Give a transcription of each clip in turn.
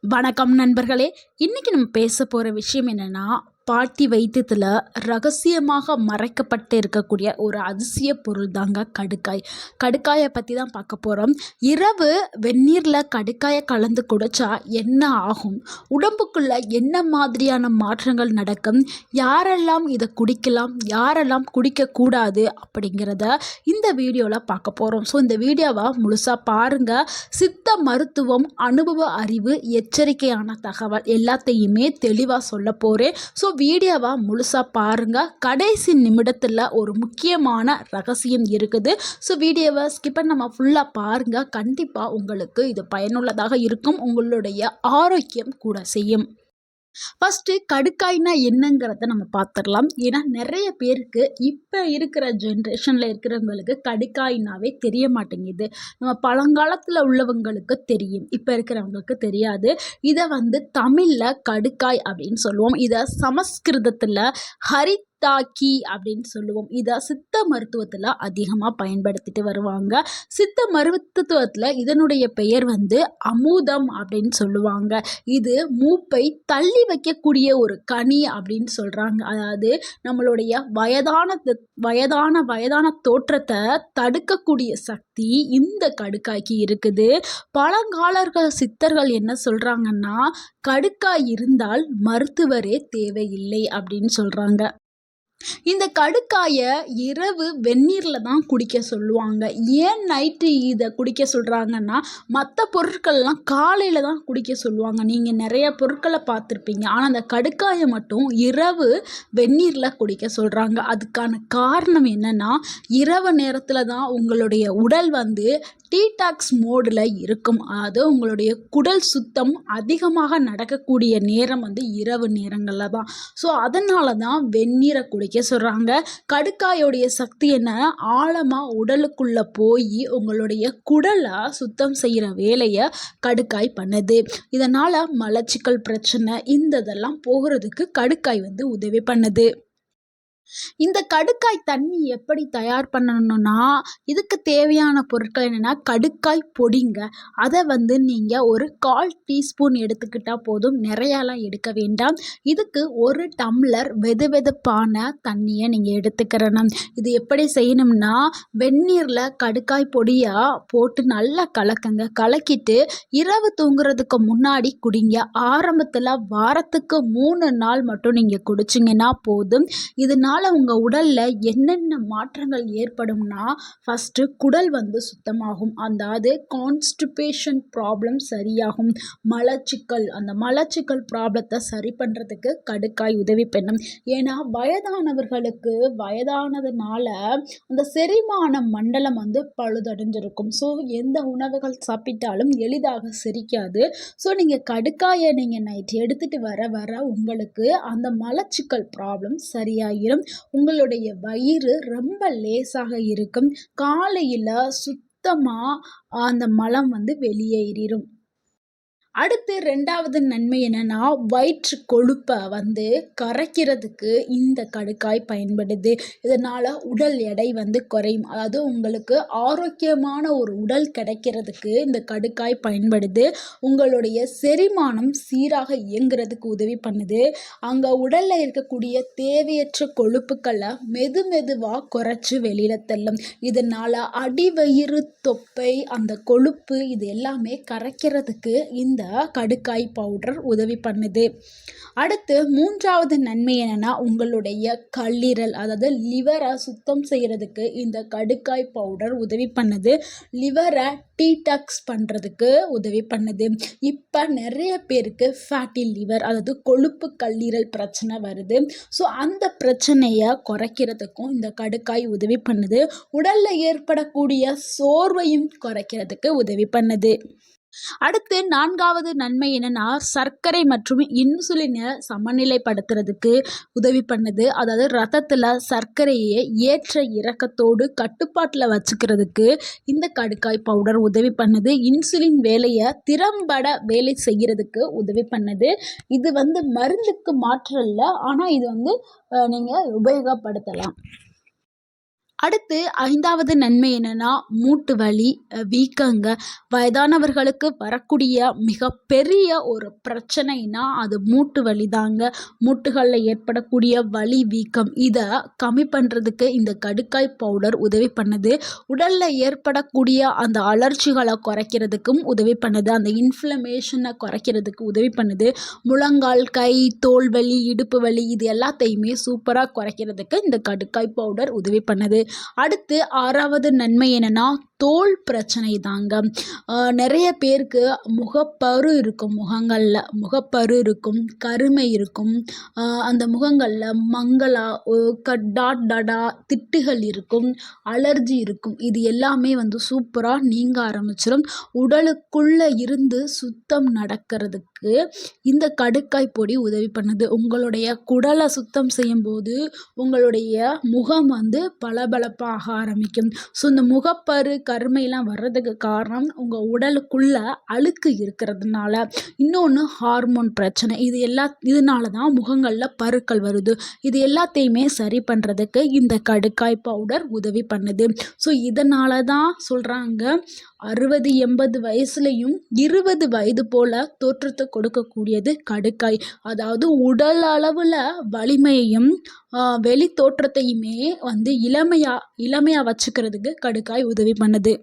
வணக்கம் நண்பர்களே. இன்னைக்கு நம்ம பேச போகிற விஷயம் என்னென்னா, பாட்டி வைத்தியத்தில் ரகசியமாக மறைக்கப்பட்டு இருக்கக்கூடிய ஒரு அதிசய பொருள் தாங்க கடுக்காய். கடுக்காயை பற்றி தான் பார்க்க போகிறோம். இரவு வெந்நீரில் கடுக்காயை கலந்து குடித்தா என்ன ஆகும், உடம்புக்குள்ளே என்ன மாதிரியான மாற்றங்கள் நடக்கும், யாரெல்லாம் இதை குடிக்கலாம், யாரெல்லாம் குடிக்கக்கூடாது அப்படிங்கிறத இந்த வீடியோவில் பார்க்க போகிறோம். ஸோ இந்த வீடியோவை முழுசாக பாருங்கள். சித்த மருத்துவம், அனுபவ அறிவு, எச்சரிக்கையான தகவல் எல்லாத்தையுமே தெளிவாக சொல்ல போகிறேன். ஸோ வீடியோவை முழுசாக பாருங்கள். கடைசி நிமிடத்தில் ஒரு முக்கியமான ரகசியம் இருக்குது. ஸோ வீடியோவை ஸ்கிப் பண்ணாம ஃபுல்லாக பாருங்கள். கண்டிப்பாக உங்களுக்கு இது பயனுள்ளதாக இருக்கும். உங்களுடைய ஆரோக்கியம் கூட செய்யும். ஃபஸ்ட்டு கடுக்காய்னா என்னங்கிறத நம்ம பார்த்துடலாம். ஏன்னா நிறைய பேருக்கு இப்போ இருக்கிற ஜென்ரேஷனில் இருக்கிறவங்களுக்கு கடுக்காய்னாவே தெரிய மாட்டேங்குது. நம்ம பழங்காலத்தில் உள்ளவங்களுக்கு தெரியும், இப்போ இருக்கிறவங்களுக்கு தெரியாது. இதை தமிழில் கடுக்காய் அப்படின்னு சொல்லுவோம். இதை சமஸ்கிருதத்தில் ஹரித்தாக்கி அப்படின்னு சொல்லுவோம். இதை சித்த மருத்துவத்தில் அதிகமாக பயன்படுத்திட்டு வருவாங்க. சித்த மருத்துவத்தில் இதனுடைய பெயர் அமுதம் அப்படின்னு சொல்லுவாங்க. இது மூப்பை தள்ளி வைக்கக்கூடிய ஒரு கனி அப்படின்னு சொல்கிறாங்க. அதாவது நம்மளுடைய வயதான தோற்றத்தை தடுக்கக்கூடிய சக்தி இந்த கடுக்காய்க்கு இருக்குது. பழங்காலர்கள் சித்தர்கள் என்ன சொல்கிறாங்கன்னா, கடுக்காய் இருந்தால் மருத்துவரே தேவையில்லை அப்படின்னு சொல்கிறாங்க. இந்த கடுக்காயை இரவு வெந்நீரில் தான் குடிக்க சொல்லுவாங்க. ஏன் நைட்டு இதை குடிக்க சொல்கிறாங்கன்னா, மற்ற பொருட்கள்லாம் காலையில் தான் குடிக்க சொல்லுவாங்க. நீங்கள் நிறைய பொருட்களை பார்த்துருப்பீங்க. ஆனால் அந்த கடுக்காயை மட்டும் இரவு வெந்நீரில் குடிக்க சொல்கிறாங்க. அதுக்கான காரணம் என்னென்னா, இரவு நேரத்தில் தான் உங்களுடைய உடல் டீடாக்ஸ் மோடில் இருக்கும். அதாவது உங்களுடைய குடல் சுத்தம் அதிகமாக நடக்கக்கூடிய நேரம் இரவு நேரங்களில் தான். ஸோ அதனால தான் வெந்நீரை குடிக்க சொல்கிறாங்க. கடுக்காயோடைய சக்தி என்ன, ஆழமாக உடலுக்குள்ளே போய் உங்களுடைய குடலை சுத்தம் செய்கிற வேலையை கடுக்காய் பண்ணுது. இதனால் மலச்சிக்கல் பிரச்சனை இதெல்லாம் போகிறதுக்கு கடுக்காய் உதவி பண்ணுது. இந்த கடுக்காய் தண்ணி எப்படி தயார் பண்ணணும்னா, இதுக்கு தேவையான பொருட்கள் என்னென்னா, கடுக்காய் பொடிங்க. அதை நீங்கள் ஒரு 1/4 டீஸ்பூன் எடுத்துக்கிட்டால் போதும். நிறையாலாம் எடுக்க வேண்டாம். இதுக்கு 1 டம்ளர் வெதுவெதுப்பான தண்ணியை நீங்கள் எடுத்துக்கிறணும். இது எப்படி செய்யணும்னா, வெந்நீரில் கடுக்காய் பொடியாக போட்டு நல்லா கலக்குங்க. கலக்கிட்டு இரவு தூங்குறதுக்கு முன்னாடி குடிங்க. ஆரம்பத்தில் வாரத்துக்கு 3 நாள் மட்டும் நீங்கள் குடிச்சிங்கன்னா போதும். இதனால் உங்கள் உடலில் என்னென்ன மாற்றங்கள் ஏற்படும்னா, ஃபஸ்ட்டு குடல் சுத்தமாகும். அதாவது கான்ஸ்டிபேஷன் ப்ராப்ளம் சரியாகும். மலச்சிக்கல், அந்த மலச்சிக்கல் ப்ராப்ளத்தை சரி பண்ணுறதுக்கு கடுக்காய் உதவி பண்ணும். ஏன்னா வயதானவர்களுக்கு வயதானதுனால அந்த செரிமான மண்டலம் பழுதடைஞ்சிருக்கும். ஸோ எந்த உணவுகள் சாப்பிட்டாலும் எளிதாக செரிக்காது. ஸோ நீங்கள் கடுக்காயை நைட் எடுத்துகிட்டு வர உங்களுக்கு அந்த மலச்சிக்கல் ப்ராப்ளம் சரியாயிரும். உங்களுடைய வயிறு ரொம்ப லேசாக இருக்கும். காலையில் சுத்தமாக அந்த மலம் வெளியேறிடும். அடுத்து 2வது நன்மை என்னென்னா, வயிற்று கொழுப்பை கரைக்கிறதுக்கு இந்த கடுக்காய் பயன்படுது. இதனால் உடல் எடை குறையும். அதாவது உங்களுக்கு ஆரோக்கியமான ஒரு உடல் கிடைக்கிறதுக்கு இந்த கடுக்காய் பயன்படுது. உங்களுடைய செரிமானம் சீராக இயங்குறதுக்கு உதவி பண்ணுது. அங்கே உடலில் இருக்கக்கூடிய தேவையற்ற கொழுப்புக்களை மெதுவாக குறைச்சி வெளியில் தள்ளும். இதனால் அடிவயிறு தொப்பை, அந்த கொழுப்பு இது எல்லாமே கரைக்கிறதுக்கு இந்த கடுக்காய் பவுடர் உதவி பண்ணுது. அடுத்து 3வது நன்மை என்னன்னா, உங்களுடைய கல்லீரல், அதாவது லிவரை சுத்தம் செய்கிறதுக்கு இந்த கடுக்காய் பவுடர் உதவி பண்ணுது. லிவரை டீடாக்ஸ் பண்ணுறதுக்கு உதவி பண்ணுது. இப்போ நிறைய பேருக்கு ஃபேட்டி லிவர், அதாவது கொழுப்பு கல்லீரல் பிரச்சனை வருது. ஸோ அந்த பிரச்சனையை குறைக்கிறதுக்கும் இந்த கடுக்காய் உதவி பண்ணுது. உடலில் ஏற்படக்கூடிய சோர்வையும் குறைக்கிறதுக்கு உதவி பண்ணுது. அடுத்து 4வது நன்மை என்னன்னா, சர்க்கரை மற்றும் இன்சுலினை சமநிலைப்படுத்துறதுக்கு உதவி பண்ணுது. அதாவது ரத்தத்தில் சர்க்கரையை ஏற்ற இறக்கத்தோடு கட்டுப்பாட்டில் வச்சுக்கிறதுக்கு இந்த கடுக்காய் பவுடர் உதவி பண்ணுது. இன்சுலின் வேலையை திறம்பட வேலை செய்கிறதுக்கு உதவி பண்ணுது. இது மருந்துக்கு மாற்று இல்லை, ஆனால் இது நீங்கள் உபயோகப்படுத்தலாம். அடுத்து 5வது நன்மை என்னன்னா, மூட்டு வலி, வீக்கங்க. வயதானவர்களுக்கு வரக்கூடிய மிகப்பெரிய ஒரு பிரச்சனைனா அது மூட்டு வலி தாங்க. மூட்டுகளில் ஏற்படக்கூடிய வலி, வீக்கம் இதை கம்மி பண்ணுறதுக்கு இந்த கடுக்காய் பவுடர் உதவி பண்ணுது. உடலில் ஏற்படக்கூடிய அந்த அலர்ஜிகளை குறைக்கிறதுக்கும் உதவி பண்ணுது. அந்த இன்ஃப்ளமேஷனை குறைக்கிறதுக்கு உதவி பண்ணுது. முழங்கால், கை, தோல் வலி, இடுப்பு வலி இது எல்லாத்தையுமே சூப்பராக குறைக்கிறதுக்கு இந்த கடுக்காய் பவுடர் உதவி பண்ணுது. அடுத்து 6வது நன்மை என்னன்னா, தோல் பிரச்சனை தாங்க. நிறைய பேருக்கு முகப்பரு இருக்கும். முகப்பரு இருக்கும், கருமை இருக்கும், அந்த முகங்களில் மங்கலா டாட் டாடா திட்டுகள் இருக்கும், அலர்ஜி இருக்கும். இது எல்லாமே சூப்பராக நீங்க ஆரம்பிச்சிடும். உடலுக்குள்ளே இருந்து சுத்தம் நடக்கிறதுக்கு இந்த கடுக்காய் பொடி உதவி பண்ணுது. உங்களுடைய குடலை சுத்தம் செய்யும்போது உங்களுடைய முகம் பளபளப்பாக ஆரம்பிக்கும். ஸோ இந்த முகப்பரு, கருமையெல்லாம் வர்றதுக்கு காரணம் உங்கள் உடலுக்குள்ள அழுக்கு இருக்கிறதுனால. இன்னொன்று ஹார்மோன் பிரச்சனை. இதனால தான் முகங்களில் பருக்கள் வருது. இது எல்லாத்தையுமே சரி பண்ணுறதுக்கு இந்த கடுக்காய் பவுடர் உதவி பண்ணுது. ஸோ இதனால தான் சொல்கிறாங்க 60-80 வயசுலையும் 20 வயது போல் தோற்றத்தை கொடுக்கக்கூடியது கடுக்காய். அதாவது உடல் அளவில் வலிமையையும் வெளி தோற்றத்தையுமே இளமையாக வச்சுக்கிறதுக்கு கடுக்காய் உதவி பண்ணுது.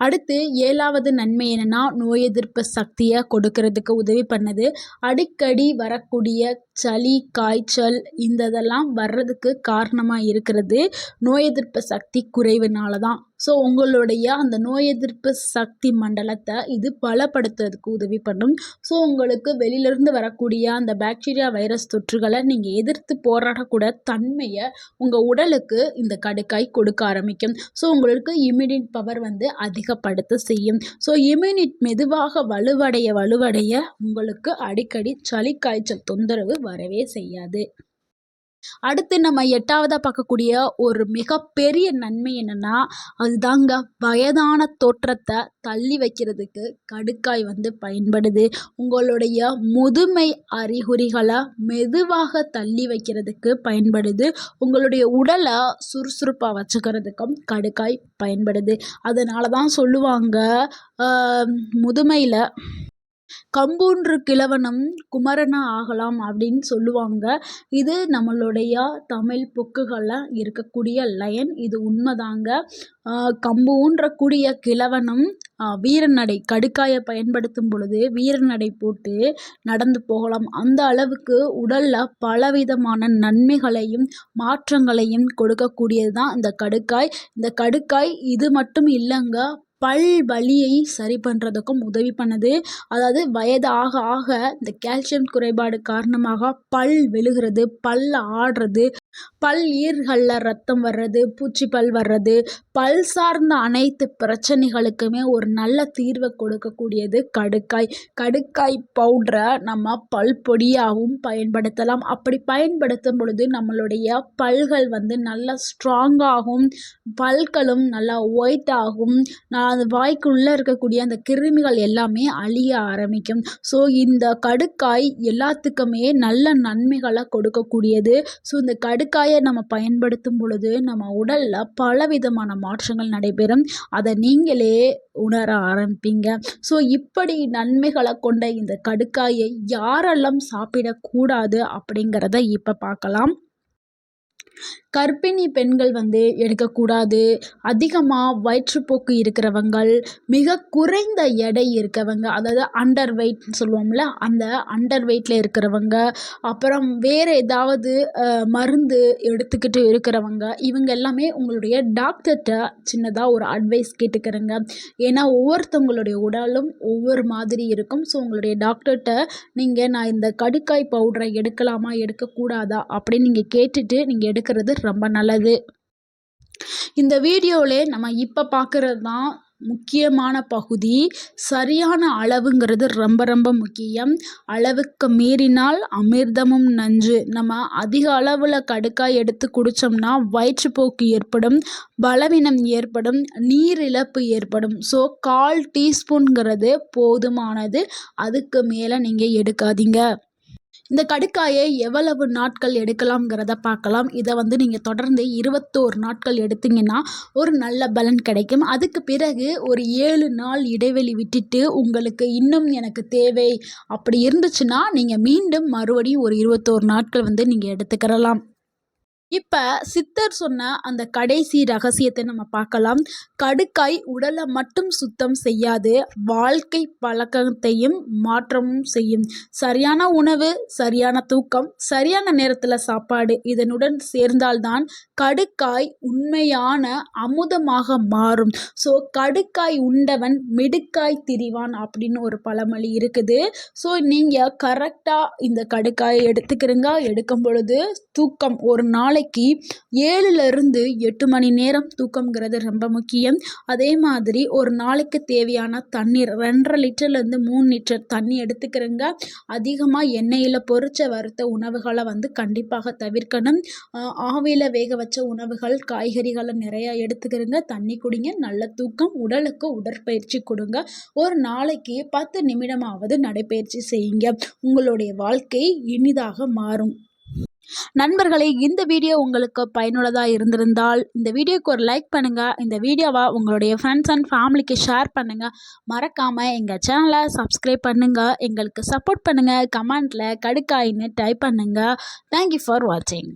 அடுத்து 7வது நன்மை என்னன்னா, நோய் எதிர்ப்பு சக்தியை கொடுக்கறதுக்கு உதவி பண்ணுது. அடிக்கடி வரக்கூடிய சளி, காய்ச்சல் இதெல்லாம் வர்றதுக்கு காரணமாக இருக்கிறது நோய் எதிர்ப்பு சக்தி குறைவுனால தான். ஸோ உங்களுடைய அந்த நோய் எதிர்ப்பு சக்தி மண்டலத்தை இது பலப்படுத்துறதுக்கு உதவி பண்ணும். ஸோ உங்களுக்கு வெளியிலேருந்து வரக்கூடிய அந்த பாக்டீரியா, வைரஸ் தொற்றுகளை நீங்கள் எதிர்த்து போராடக்கூட தன்மையை உங்கள் உடலுக்கு இந்த கடுக்காய் கொடுக்க ஆரம்பிக்கும். ஸோ உங்களுக்கு இம்யூனிட்டி பவர் அதிகப்படுத்த செய்யும். ஸோ இம்யூனிட்டி மெதுவாக வலுவடைய உங்களுக்கு அடிக்கடி சளி, காய்ச்சல் தொந்தரவு வரவே செய்யாது. அடுத்து நம்ம 8வதாக பார்க்கக்கூடிய ஒரு மிகப்பெரிய நன்மை என்னன்னா, அதுதாங்க வயதான தோற்றத்தை தள்ளி வைக்கிறதுக்கு கடுக்காய் பயன்படுது. உங்களுடைய முதுமை அறிகுறிகளை மெதுவாக தள்ளி வைக்கிறதுக்கு பயன்படுது. உங்களுடைய உடலை சுறுசுறுப்பாக வச்சுக்கிறதுக்கும் கடுக்காய் பயன்படுது. அதனால தான் சொல்லுவாங்க, முதுமையில் கம்பூன்று கிழவனும் குமரனா ஆகலாம் அப்படின்னு சொல்லுவாங்க. இது நம்மளுடைய தமிழ் புக்குகளில் இருக்கக்கூடிய லைன். இது உண்மைதாங்க. கம்பு ஊன்றக்கூடிய கிழவனும் வீரநடை கடுக்காயை பயன்படுத்தும் பொழுது வீரநடை போட்டு நடந்து போகலாம். அந்த அளவுக்கு உடலில் பலவிதமான நன்மைகளையும் மாற்றங்களையும் கொடுக்கக்கூடியது தான் இந்த கடுக்காய். இந்த கடுக்காய் இது மட்டும் இல்லைங்க, பல் வலியை சரி பண்ணுறதுக்கும் உதவி பண்ணுது. அதாவது வயது ஆக ஆக இந்த கால்சியம் குறைபாடு காரணமாக பல் விழுகிறது, பல் ஆடுறது, பல் ஈர்களில் ரத்தம் வர்றது, பூச்சிப்பல் வர்றது, பல் சார்ந்த அனைத்து பிரச்சனைகளுக்குமே ஒரு நல்ல தீர்வை கொடுக்கக்கூடியது கடுக்காய். கடுக்காய் பவுடரை நம்ம பல் பொடியாகவும் பயன்படுத்தலாம். அப்படி பயன்படுத்தும் பொழுது நம்மளுடைய பல்கள் நல்லா ஸ்ட்ராங்காகும், பல்களும் நல்லா ஒயிட் ஆகும். அது வாய்க்குள்ளே இருக்கக்கூடிய அந்த கிருமிகள் எல்லாமே அழிய ஆரம்பிக்கும். ஸோ இந்த கடுக்காய் எல்லாத்துக்குமே நல்ல நன்மைகளை கொடுக்கக்கூடியது. ஸோ இந்த கடுக்காயை நம்ம பயன்படுத்தும் பொழுது நம்ம உடலில் பலவிதமான மாற்றங்கள் நடைபெறும். அதை நீங்களே உணர ஆரம்பிப்பீங்க. ஸோ இப்படி நன்மைகளை கொண்ட இந்த கடுக்காயை யாரெல்லாம் சாப்பிடக்கூடாது அப்படிங்கிறத இப்போ பார்க்கலாம். கர்ப்பிணி பெண்கள் எடுக்கக்கூடாது. அதிகமாக வயிற்றுப்போக்கு இருக்கிறவங்கள், மிக குறைந்த எடை இருக்கவங்க, அதாவது அண்டர் வெயிட்னு சொல்லுவோம்ல, அந்த அண்டர் வெயிட்டில் இருக்கிறவங்க, அப்புறம் வேறு ஏதாவது மருந்து எடுத்துக்கிட்டு இருக்கிறவங்க, இவங்க எல்லாமே உங்களுடைய டாக்டர்கிட்ட சின்னதாக ஒரு அட்வைஸ் கேட்டுக்கிறேங்க. ஏன்னா ஒவ்வொருத்தவங்களுடைய உடலும் ஒவ்வொரு மாதிரி இருக்கும். ஸோ உங்களுடைய டாக்டர்கிட்ட நான் இந்த கடுக்காய் பவுடரை எடுக்கலாமா எடுக்கக்கூடாதா அப்படின்னு நீங்கள் கேட்டுட்டு நீங்கள் எடுக்கிறது ரொம்ப நல்லது. இந்த வீடியோவிலே நம்ம இப்போ பார்க்குறது தான் முக்கியமான பகுதி. சரியான அளவுங்கிறது ரொம்ப ரொம்ப முக்கியம். அளவுக்கு மீறினால் அமிர்தமும் நஞ்சு. நம்ம அதிக அளவில் கடுக்காய் எடுத்து குடித்தோம்னா வயிற்றுப்போக்கு ஏற்படும், பலவீனம் ஏற்படும், நீர் இழப்பு ஏற்படும். ஸோ 1/4 டீஸ்பூன்ங்கிறது போதுமானது. அதுக்கு மேலே நீங்கள் எடுக்காதீங்க. இந்த கடுக்காயை எவ்வளவு நாட்கள் எடுக்கலாம்ங்கிறத பார்க்கலாம். இதை நீங்கள் தொடர்ந்து 21 நாட்கள் எடுத்தீங்கன்னா ஒரு நல்ல பலன் கிடைக்கும். அதுக்கு பிறகு ஒரு 7 நாள் இடைவெளி விட்டுட்டு உங்களுக்கு இன்னும் எனக்கு தேவை அப்படி இருந்துச்சுன்னா நீங்கள் மீண்டும் மறுபடியும் ஒரு 21 நாட்கள் நீங்கள் எடுத்துக்கிறலாம். இப்போ சித்தர் சொன்ன அந்த கடைசி ரகசியத்தை நம்ம பார்க்கலாம். கடுக்காய் உடலை மட்டும் சுத்தம் செய்யாது, வாழ்க்கை பழக்கத்தையும் மாற்றமும் செய்யும். சரியான உணவு, சரியான தூக்கம், சரியான நேரத்தில் சாப்பாடு இதனுடன் சேர்ந்தால்தான் கடுக்காய் உண்மையான அமுதமாக மாறும். ஸோ கடுக்காய் உண்டவன் மிடுக்காய் திரிவான் அப்படின்னு ஒரு பழமொழி இருக்குது. ஸோ நீங்கள் கரெக்டாக இந்த கடுக்காயை எடுக்கும் பொழுது தூக்கம் ஒரு நாளைக்கு 7லிருந்து 8 மணி நேரம் தூக்கம்ங்கிறது ரொம்ப முக்கியம். அதே மாதிரி ஒரு நாளைக்கு தேவையான தண்ணீர் 2.5 லிட்டர்லேருந்து 3 லிட்டர் தண்ணி எடுத்துக்கிறங்க. அதிகமாக எண்ணெயில் பொரிச்ச வறுத்த உணவுகளை கண்டிப்பாக தவிர்க்கணும். ஆவியில் வேக வச்ச உணவுகள், காய்கறிகளை நிறையா எடுத்துக்கிறங்க. தண்ணி குடிங்க, நல்ல தூக்கம், உடலுக்கு உடற்பயிற்சி கொடுங்க. ஒரு நாளைக்கு 10 நிமிடமாவது நடைப்பயிற்சி செய்யுங்க. உங்களுடைய வாழ்க்கை இனிதாக மாறும். நண்பர்களே, இந்த வீடியோ உங்களுக்கு பயனுள்ளதாக இருந்திருந்தால் இந்த வீடியோக்கு ஒரு லைக் பண்ணுங்கள். இந்த வீடியோவை உங்களுடைய ஃப்ரெண்ட்ஸ் அண்ட் ஃபேமிலிக்கு ஷேர் பண்ணுங்கள். மறக்காமல் எங்கள் சேனலை சப்ஸ்கிரைப் பண்ணுங்கள். எங்களுக்கு சப்போர்ட் பண்ணுங்கள். கமெண்ட்டில் கடுக்காயின்னு டைப் பண்ணுங்கள். தேங்க்யூ ஃபார் வாட்சிங்.